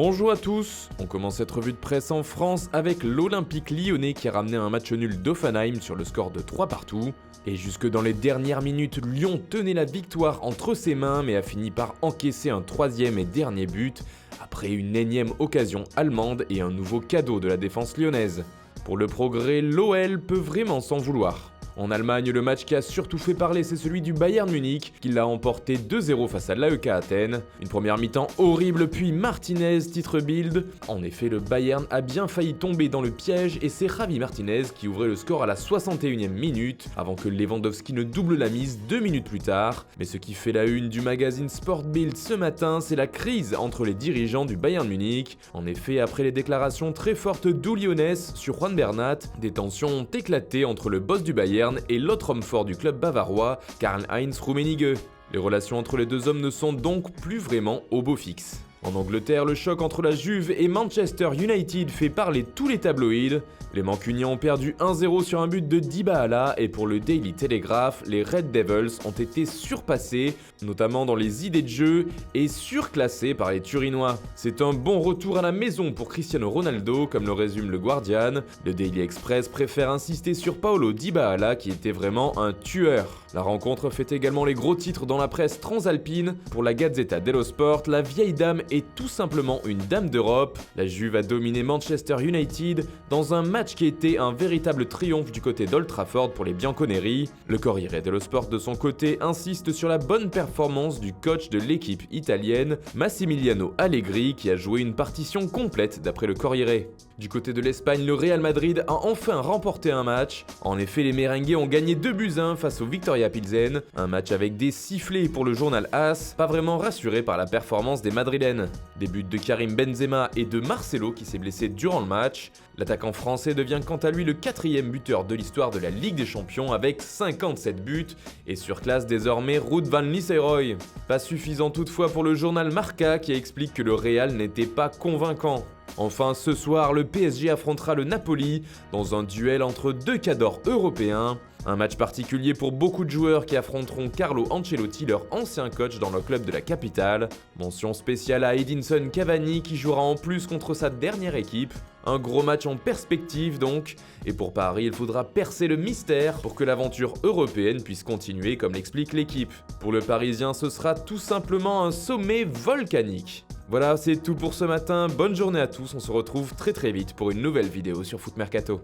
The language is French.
Bonjour à tous, on commence cette revue de presse en France avec l'Olympique lyonnais qui a ramené un match nul d'Hoffenheim sur le score de 3-3. Et jusque dans les dernières minutes, Lyon tenait la victoire entre ses mains mais a fini par encaisser un troisième et dernier but après une énième occasion allemande et un nouveau cadeau de la défense lyonnaise. Pour le progrès, l'OL peut vraiment s'en vouloir. En Allemagne, le match qui a surtout fait parler, c'est celui du Bayern Munich, qui l'a emporté 2-0 face à l'AEK Athènes. Une première mi-temps horrible, puis Martinez titre Bild. En effet, le Bayern a bien failli tomber dans le piège et c'est Javi Martinez qui ouvrait le score à la 61e minute, avant que Lewandowski ne double la mise 2 minutes plus tard. Mais ce qui fait la une du magazine Sport Bild ce matin, c'est la crise entre les dirigeants du Bayern Munich. En effet, après les déclarations très fortes d'Uli Hoeneß sur Juan Bernat, des tensions ont éclaté entre le boss du Bayern et l'autre homme fort du club bavarois, Karl-Heinz Rummenigge. Les relations entre les deux hommes ne sont donc plus vraiment au beau fixe. En Angleterre, le choc entre la Juve et Manchester United fait parler tous les tabloïds. Les Mancuniens ont perdu 1-0 sur un but de Dybala et pour le Daily Telegraph, les Red Devils ont été surpassés, notamment dans les idées de jeu, et surclassés par les Turinois. C'est un bon retour à la maison pour Cristiano Ronaldo, comme le résume le Guardian. Le Daily Express préfère insister sur Paulo Dybala qui était vraiment un tueur. La rencontre fait également les gros titres dans la presse transalpine. Pour la Gazzetta dello Sport, la vieille dame est tout simplement une dame d'Europe. La Juve a dominé Manchester United dans un match qui était un véritable triomphe du côté d'Old Trafford pour les Bianconeri. Le Corriere dello Sport de son côté insiste sur la bonne performance du coach de l'équipe italienne, Massimiliano Allegri, qui a joué une partition complète d'après le Corriere. Du côté de l'Espagne, le Real Madrid a enfin remporté un match. En effet, les Merengues ont gagné 2-1 face au Victoria Pilsen. Un match avec des sifflets pour le journal AS, pas vraiment rassuré par la performance des Madrilènes. Des buts de Karim Benzema et de Marcelo qui s'est blessé durant le match. L'attaquant français devient quant à lui le 4e buteur de l'histoire de la Ligue des Champions avec 57 buts et surclasse désormais Ruud van Nistelrooy. Pas suffisant toutefois pour le journal Marca qui explique que le Real n'était pas convaincant. Enfin, ce soir, le PSG affrontera le Napoli dans un duel entre deux cadors européens. Un match particulier pour beaucoup de joueurs qui affronteront Carlo Ancelotti, leur ancien coach dans le club de la capitale. Mention spéciale à Edinson Cavani qui jouera en plus contre sa dernière équipe. Un gros match en perspective donc, et pour Paris, il faudra percer le mystère pour que l'aventure européenne puisse continuer comme l'explique l'équipe. Pour le Parisien, ce sera tout simplement un sommet volcanique. Voilà, c'est tout pour ce matin, bonne journée à tous, on se retrouve très vite pour une nouvelle vidéo sur Foot Mercato.